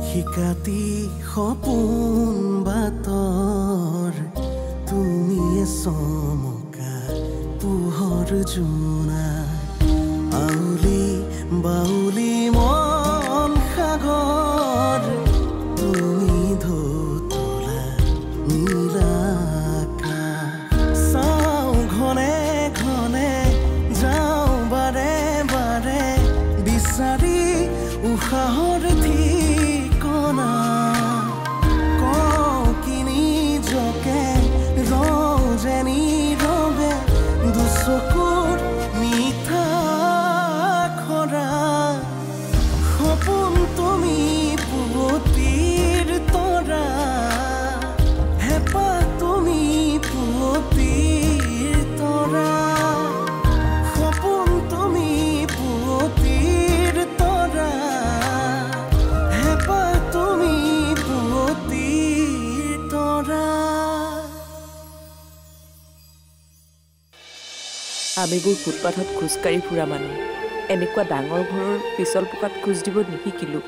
শিকাতি সপোন বাতৰ তুমিয়ে চমকা পোহৰ জোনা আউলি বাউলি মন সাগৰ তুমি ধুতলা নীলা চাওঁ ঘনে ঘনে যাওঁ বাৰে বাৰে বিচাৰি উশাহৰ ঠিকনা কওঁ কিনি জকে ৰজেনি ৰবে দুচকুৰ মিঠা খৰা সপোন তুমি পুৱতিৰ তৰা হেঁপাহ তুমি পুৱতিৰ তৰা সপোন তুমি পুৱতিৰ তৰা হেঁপাহ তুমি পুৱতিৰ তৰা আমিবোৰ ফুটপাথত খোজকাঢ়ি ফুৰা মানুহ এনেকুৱা ডাঙৰ ঘৰৰ পিছল পকাত খোজ দিব নিশিকিলোঁ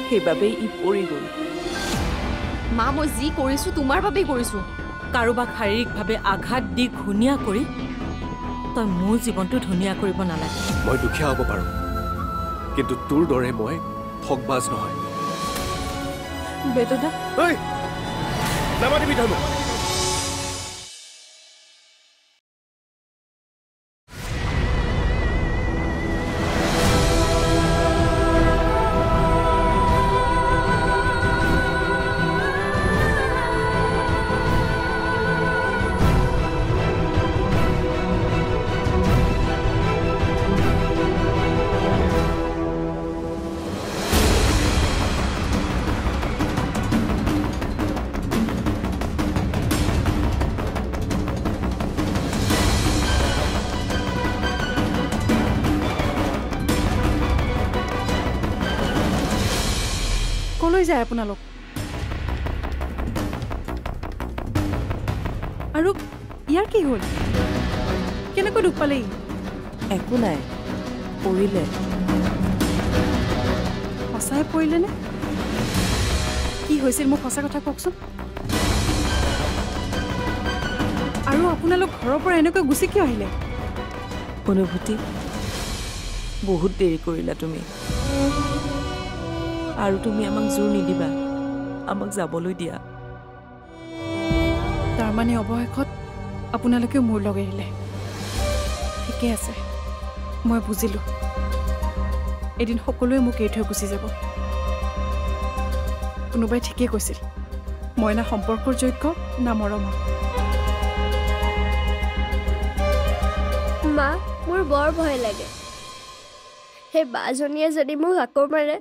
সেইবাবেই ই পৰি গ'ল মা মই যি কৰিছোঁ তোমাৰ বাবেই কৰিছোঁ কাৰোবাক শাৰীৰিকভাৱে আঘাত দি ঘূণীয়া কৰি তই মোৰ জীৱনটো ধুনীয়া কৰিব নালাগে মই দুখীয়া হ'ব পাৰোঁ কিন্তু তোৰ দৰে মই ঠগবাজ নহয় বেদদা ঐ নামাতিবি ধৰ্ম কলৈ যায় আপোনালোক আৰু ইয়াৰ কি হ'ল কেনেকৈ দুখ পালে একো নাই পৰিলে সঁচাই পৰিলেনে কি হৈছিল মোক সঁচা কথা কওকচোন আৰু আপোনালোক ঘৰৰ পৰা এনেকৈ গুচি কিয় আহিলে অনুভূতি বহুত দেৰি কৰিলা তুমি আৰু তুমি আমাক জোৰ নিদিবা আমাক যাবলৈ দিয়া তাৰমানে অৱশেষত আপোনালোকে মোৰ লগ এৰিলে ঠিকে আছে মই বুজিলোঁ এদিন সকলোৱে মোক এৰি থৈ গুচি যাব কোনোবাই ঠিকেই কৈছিল মই না সম্পৰ্কৰ যোগ্য না মৰমৰ মা মোৰ বৰ ভয় লাগে সেই বাজনীয়ে যদি মোক আকৌ মাৰে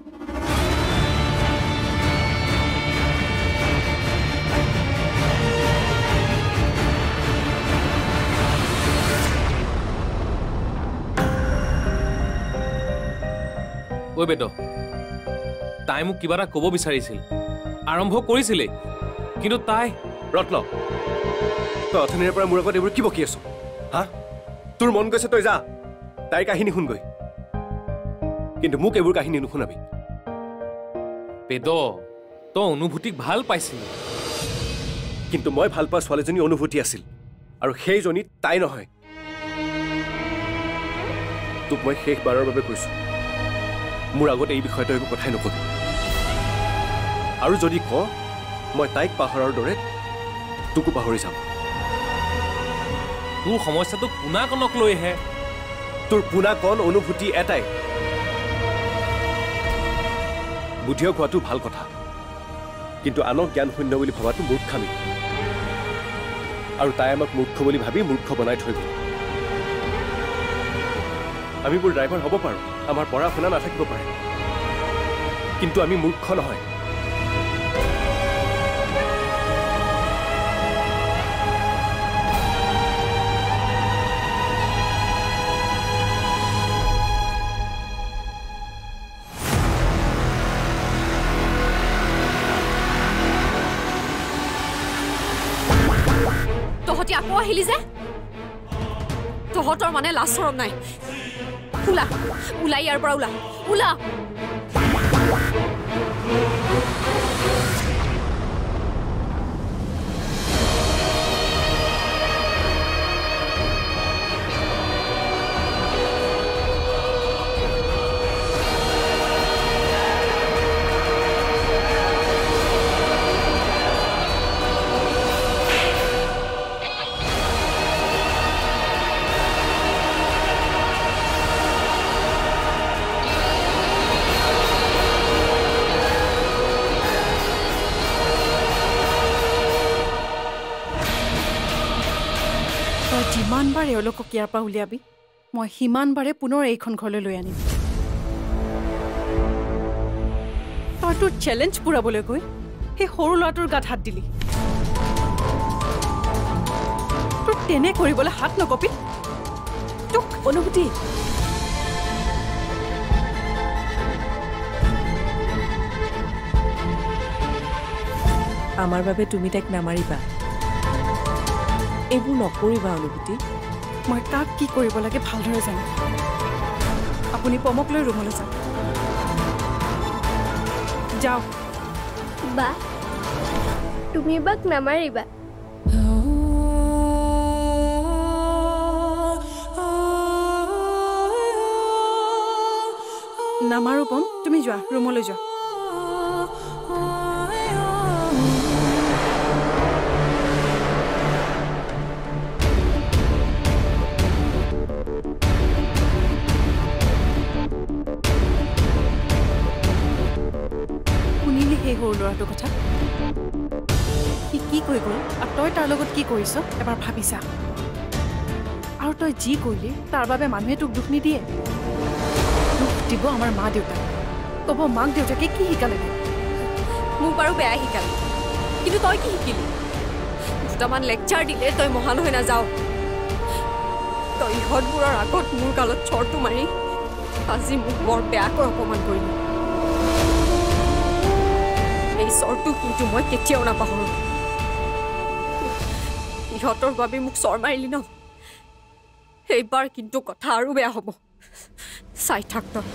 ঐ বেদ তাই মোক কিবা এটা ক'ব বিচাৰিছিল আৰম্ভ কৰিছিলে কিন্তু তাই ৰত্ন তই অথনিৰে পৰা মোৰ আগত এইবোৰ কি বকি আছ হা তোৰ মন গৈছে তই যা তাইৰ কাহিনী শুনগৈ কিন্তু মোক এইবোৰ কাহিনী নুশুনাবি বেদ তই অনুভূতিক ভাল পাইছিলি কিন্তু মই ভাল পোৱা ছোৱালীজনী অনুভূতি আছিল আৰু সেইজনী তাই নহয় তোক মই শেষবাৰৰ বাবে কৈছোঁ মোৰ আগত এই বিষয়টো একো কথাই নকবি আৰু যদি ক মই তাইক পাহৰাৰ দৰে তোকো পাহৰি যাম তোৰ সমস্যাটো পোনাকণক লৈহে তোৰ পোনাকণ অনুভূতি এটাই বুদ্ধিয়ক হোৱাটো ভাল কথা কিন্তু আনক জ্ঞান শূন্য বুলি ভবাটো মূৰ্খামি আৰু তাই আমাক মূৰ্খ বুলি ভাবি মূৰ্খ বনাই থৈ গ'ল আমিবোৰ ড্ৰাইভাৰ হ'ব পাৰোঁ আমাৰ পঢ়া শুনা নাথাকিব পাৰে কিন্তু আমি মূৰ্খ নহয় তহঁতি আকৌ আহিলি যে তহঁতৰ মানে লাজ চৰম নাই ওলা ওলা ইয়াৰ পৰা ওলা ওলা যিমানবাৰ এওঁলোকক ইয়াৰ পৰা উলিয়াবি মই সিমানবাৰে পুনৰ এইখন ঘৰলৈ লৈ আনিম তই তোৰ চেলেঞ্জ পুৰাবলৈ গৈ সেই সৰু ল'ৰাটোৰ গাত হাত দিলি তোৰ তেনে কৰিবলৈ হাত নকপি তোক অনুভূতি আমাৰ বাবে তুমি তাইক নামাৰিবা এইবোৰ নকৰিবা অনুভূতি মই কাক কি কৰিব লাগে ভালদৰে জানো আপুনি পমক লৈ ৰুমলৈ যাওক বা তুমি বাক নামাৰিবা নামাৰো পম তুমি যোৱা ৰুমলৈ যোৱা সেই সৰু ল'ৰাটোৰ কথা সি কি কৈ গ'ল আৰু তই তাৰ লগত কি কৰিছ এবাৰ ভাবিছা আৰু তই যি কৰিলি তাৰ বাবে মানুহে তোক দুখ নিদিয়ে দুখ দিব আমাৰ মা দেউতাক ক'ব মাক দেউতাকে কি শিকালে মোক বাৰু বেয়া শিকালে কিন্তু তই কি শিকিলি দুটামান লেকচাৰ দিলে তই মহান হৈ নাযাও তই ইহঁতবোৰৰ আগত মোৰ গালত চৰটো মাৰি আজি মোক বৰ বেয়াকৈ অপমান কৰিলি এই চৰটো কিন্তু মই কেতিয়াও নাপাহৰোঁ ইহঁতৰ বাবে মোক চৰ মাৰিলি ন এইবাৰ কিন্তু কথা আৰু বেয়া হ'ব চাই থাক তই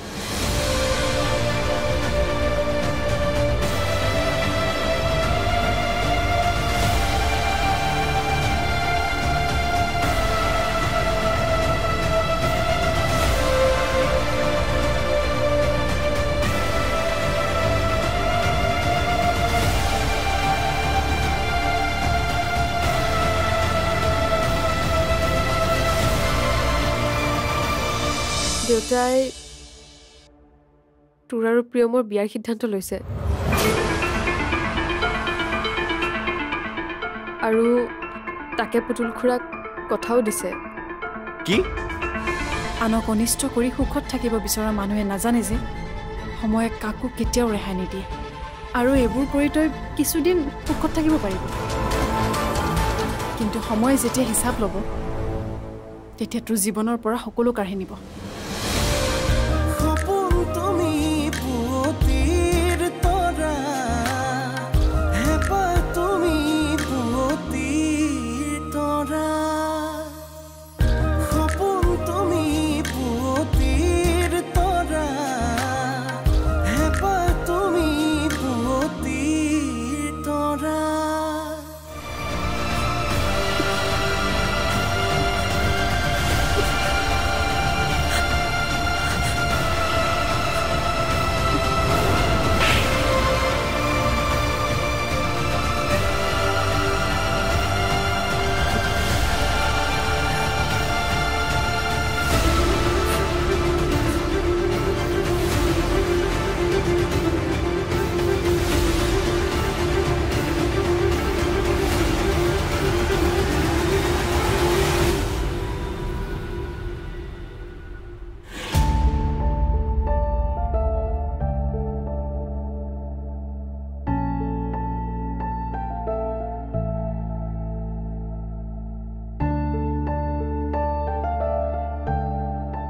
দেউতাই তোৰ আৰু প্ৰিয়মৰ বিয়াৰ সিদ্ধান্ত লৈছে আৰু তাকে পুতুল খুৰাক কথাও দিছে কি আনক অনিষ্ট কৰি সুখত থাকিব বিচৰা মানুহে নাজানে যে সময়ে কাকো কেতিয়াও ৰেহাই নিদিয়ে আৰু এইবোৰ কৰি তই কিছুদিন সুখত থাকিব পাৰিবি কিন্তু সময়ে যেতিয়া হিচাপ ল'ব তেতিয়া তোৰ জীৱনৰ পৰা সকলো কাঢ়ি নিব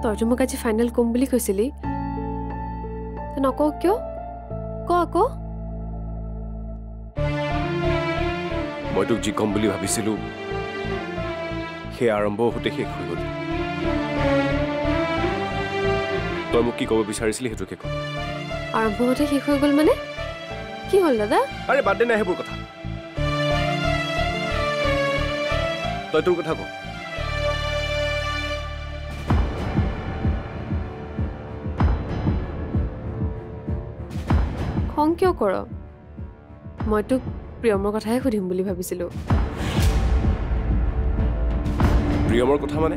তইতো মোক আজি ফাইনেল কম বুলি কৈছিলি নকওঁ কিয় ক আকৌ মই তোক যি কম বুলি ভাবিছিলো সেই আৰম্ভ হওঁতে শেষ হৈ গ'ল তই মোক কি ক'ব বিচাৰিছিলি সেইটোকে ক আৰম্ভতে শেষ হৈ গ'ল মানে কি হ'ল দাদা আৰে বাদ দে নাই সেইবোৰ কথা তই তোৰ কথা ক খং কিয় কৰ মই তোক প্ৰিয়মৰ কথাহে সুধিম বুলি ভাবিছিলোঁ প্ৰিয়মৰ কথা মানে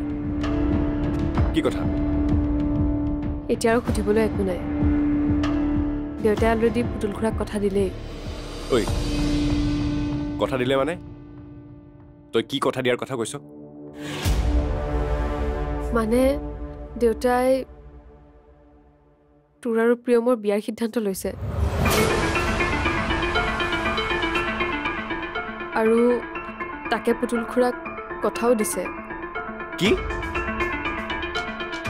কি কথা এতিয়া আৰু সুধিবলৈ একো নাই দেউতাই অলৰেডি পুতুল খুৰাক কথা দিলেই ঐ কথা দিলে মানে তই কি কথা দিয়াৰ কথা কৈছ মানে দেউতাই তোৰ আৰু প্ৰিয়মৰ বিয়াৰ সিদ্ধান্ত লৈছে আৰু তাকে পুতুল খুৰাক কথাও দিছে কি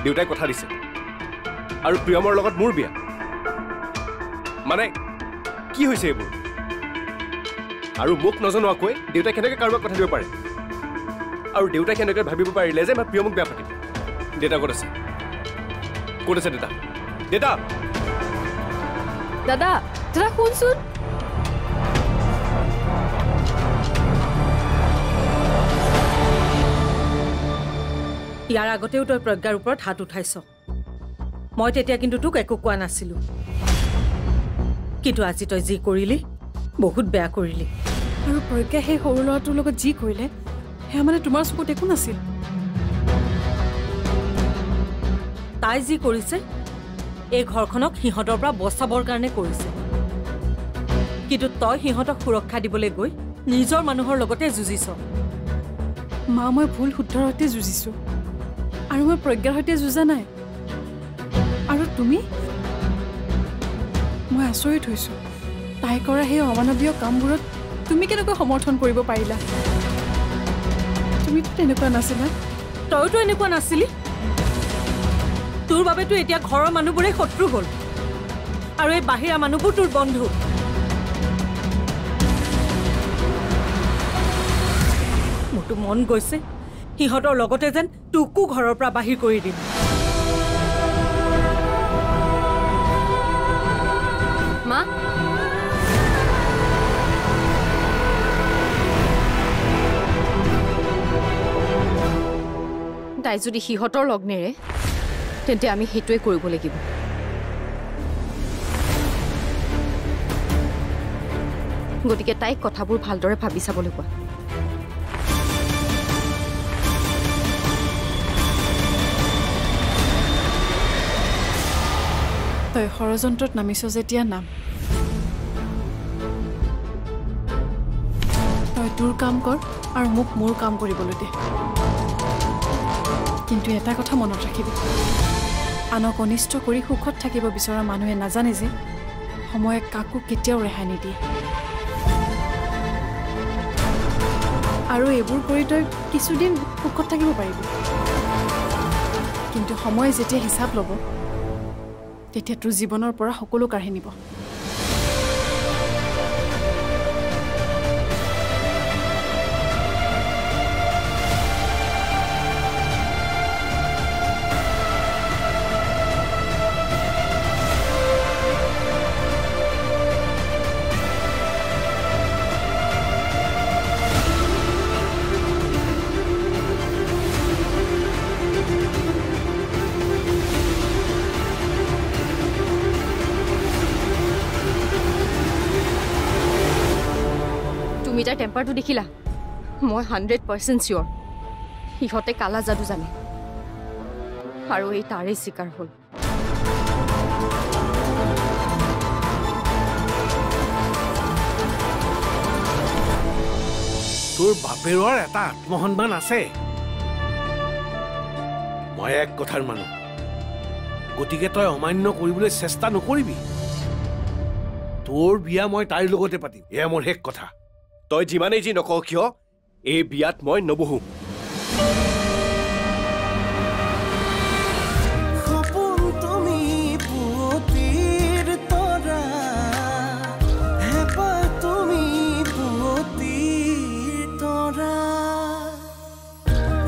দেউতাই কথা দিছে আৰু প্ৰিয়মৰ লগত মোৰ বিয়া মানে কি হৈছে এইবোৰ আৰু মোক নজনোৱাকৈ দেউতাই কেনেকৈ কাৰোবাক কথা দিব পাৰে আৰু দেউতাই কেনেকৈ ভাবিব পাৰিলে যে মই প্ৰিয়মক বেয়া পাতিম দেউতা ক'ত আছে দেউতা দেউতা দাদা দাদা শুনচোন ইয়াৰ আগতেও তই প্ৰজ্ঞাৰ ওপৰত হাত উঠাইছ মই তেতিয়া কিন্তু তোক একো কোৱা নাছিলো কিন্তু আজি তই যি কৰিলি বহুত বেয়া কৰিলি আৰু প্ৰজ্ঞা সেই সৰু ল'ৰাটোৰ লগত যি কৰিলে সেয়া মানে তোমাৰ চকুত একো নাছিল তাই যি কৰিছে এই ঘৰখনক সিহঁতৰ পৰা বচাবৰ কাৰণে কৰিছে কিন্তু তই সিহঁতক সুৰক্ষা দিবলৈ গৈ নিজৰ মানুহৰ লগতে যুঁজিছ মা মই ভুল শুদ্ধৰ সৈতে যুঁজিছোঁ আৰু মই প্ৰজ্ঞাৰ সৈতে যুঁজা নাই আৰু তুমি মই আচৰিত হৈছোঁ তাই কৰা সেই অমানৱীয় কামবোৰত তুমি কেনেকৈ সমৰ্থন কৰিব পাৰিলা তুমিতো তেনেকুৱা নাছিলা তইতো এনেকুৱা নাছিলি তোৰ বাবেতো এতিয়া ঘৰৰ মানুহবোৰে শত্ৰু হ'ল আৰু এই বাহিৰা মানুহবোৰ তোৰ বন্ধু মোৰতো মন গৈছে সিহঁতৰ লগতে যেন তোকো ঘৰৰ পৰা বাহিৰ কৰি দিম মা তাই যদি সিহঁতৰ লগ নেৰে তেন্তে আমি সেইটোৱে কৰিব লাগিব গতিকে তাইক কথাবোৰ ভালদৰে ভাবি চাবলৈ কোৱা তই ষড়যন্ত্ৰত নামিছ যেতিয়া নাম তই তোৰ কাম কৰ আৰু মোক মোৰ কাম কৰিবলৈ দে কিন্তু এটা কথা মনত ৰাখিবি আনক অনিষ্ট কৰি সুখত থাকিব বিচৰা মানুহে নাজানে যে সময়ে কাকো কেতিয়াও ৰেহাই নিদিয়ে আৰু এইবোৰ কৰি তই কিছুদিন সুখত থাকিব পাৰিবি কিন্তু সময়ে যেতিয়া হিচাপ ল'ব তেতিয়া তোৰ জীৱনৰ পৰা সকলো কাঢ়ি নিব তুমি তাৰ টেম্পাৰটো দেখিলা মই 100% চিয়ৰ সিহঁতে কালা যাদু জানে আৰু এই তাৰে চিকাৰ হ'ল তোৰ বাপেৰৰ এটা আত্মসন্মান আছে মই এক কথাৰ মানুহ গতিকে তই অমান্য কৰিবলৈ চেষ্টা নকৰিবি তোৰ বিয়া মই তাইৰ লগতে পাতিম এয়া মোৰ শেষ কথা তই যিমানেই যি নকওঁ কিয় এই বিয়াত মই নবহো সপোন তুমি পুৱতিৰ তৰা হেঁপাহ তুমি পুৱতিৰ তৰা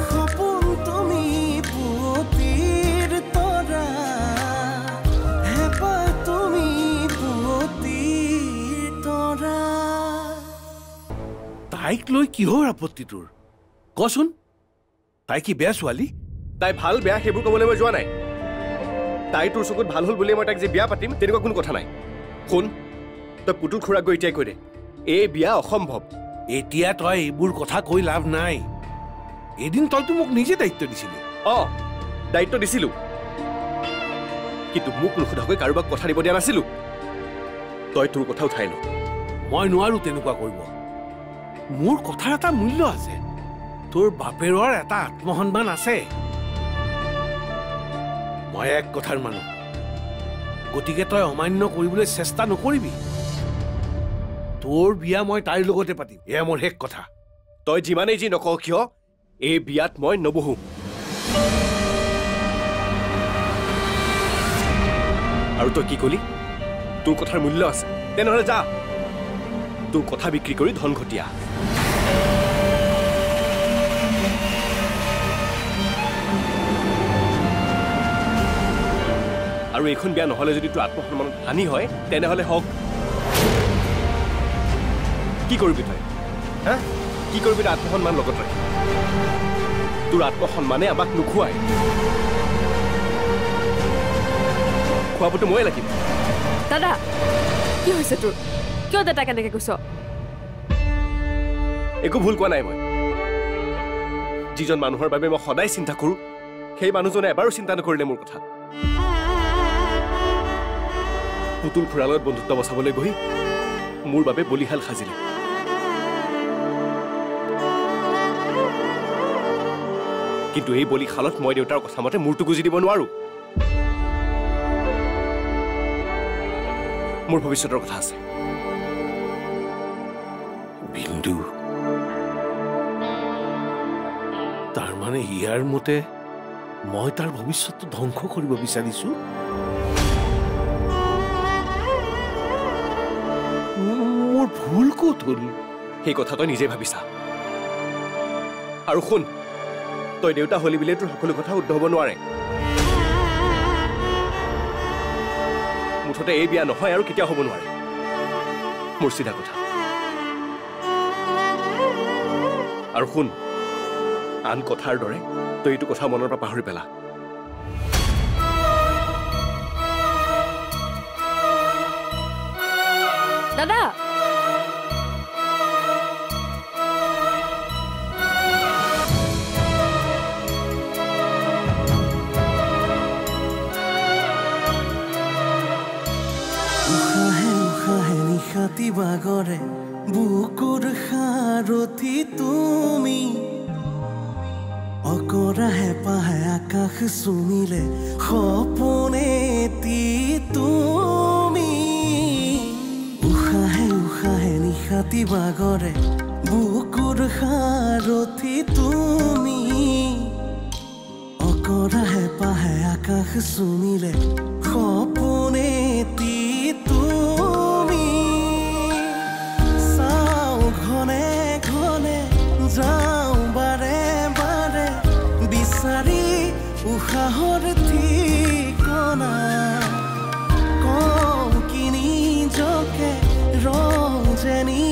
সপোন তুমি পুৱতিৰ তৰা হেঁপাহ তুমি তাইক লৈ কিহৰ আপত্তি তোৰ কচোন তাই কি বেয়া ছোৱালী তাই ভাল বেয়া সেইবোৰ ক'বলৈ মই যোৱা নাই তাই তোৰ চকুত ভাল হ'ল বুলি মই তাইক যে বিয়া পাতিম তেনেকুৱা কোনো কথা নাই শুন তই পুতুল খুৰাক গৈ এতিয়াই কৈ দে এই বিয়া অসম্ভৱ এতিয়া তই এইবোৰ কথা কৈ লাভ নাই এদিন তইতো মোক নিজে দায়িত্ব দিছিলি দায়িত্ব দিছিলো কিন্তু মোক নুসুধাকৈ কাৰোবাক কথা দিব দিয়া নাছিলো তই তোৰ কথা উঠাই ল মই নোৱাৰো তেনেকুৱা কৰিব মোৰ কথাৰ এটা মূল্য আছে তোৰ বাপেৰৰ এটা আত্মসন্মান আছে মই এক কথাৰ মানুহ গতিকে তই অমান্য কৰিবলৈ চেষ্টা নকৰিবি তোৰ বিয়া মই তাইৰ লগতে পাতিম এয়া মোৰ শেষ কথা তই যিমানেই যি নকওঁ কিয় এই বিয়াত মই নবহো আৰু তই কি কলি তোৰ কথাৰ মূল্য আছে তেনেহ'লে যা তোৰ কথা বিক্ৰী কৰি ধন ঘটিয়া আৰু এইখন বিয়া নহ'লে যদি তোৰ আত্মসন্মানত হানি হয় তেনেহ'লে হওক কি কৰিবি তই হা কি কৰিবি তই আত্মসন্মান লগত ৰাখি তোৰ আত্মসন্মানে আমাক নোখোৱাই খোৱাবতো ময়ে লাগিব দাদা কি হৈছে তোৰ কিয় দাদা কেনেকৈ কৈছ একো ভুল কোৱা নাই মই যিজন মানুহৰ বাবে মই সদায় চিন্তা কৰোঁ সেই মানুহজনে এবাৰো চিন্তা নকৰিলে মোৰ কথা পুতুল খুৰাৰ লগত বন্ধুত্ব বচাবলৈ গৈ মোৰ বাবে বলিহাল সাজিলে কিন্তু এই বলিশালত মই দেউতাৰ কথা মতে মূৰটো গুজি দিব নোৱাৰো মোৰ ভৱিষ্যতৰ কথা আছে বিন্দু তাৰ মানে ইয়াৰ মতে মই তাৰ ভৱিষ্যতটো ধ্বংস কৰিব বিচাৰিছো মোৰ ভুল ক'ত হ'ল সেই কথা তই নিজে ভাবিছা আৰু শুন তই দেউতা হলি বুলিয়ে তোৰ সকলো কথা শুদ্ধ হ'ব নোৱাৰে মুঠতে এই বিয়া নহয় আৰু কেতিয়াও হ'ব নোৱাৰে মোৰ চিধা কথা আৰু শুন আন কথাৰ দৰে তই এইটো কথা মনৰ পৰা পাহৰি পেলা দাদা নিশাতি বাগৰে বুকুৰ সাৰথি তুমি অকৰা হেঁপাহে আকাশ চুমিলে সপোনেতি তুমি উশাহে উশাহে নিশাতি বাগৰে বুকুৰ সাৰথি তুমি অকৰা হেঁপাহে আকাশ চুমিলে সপোনেতি তুমি চাওঁ ঘনে ঘনে যাওঁ বাৰে বাৰে বিচাৰি উশাহৰ ঠিকনা কওঁ কি নিজকে ৰওঁ যেনি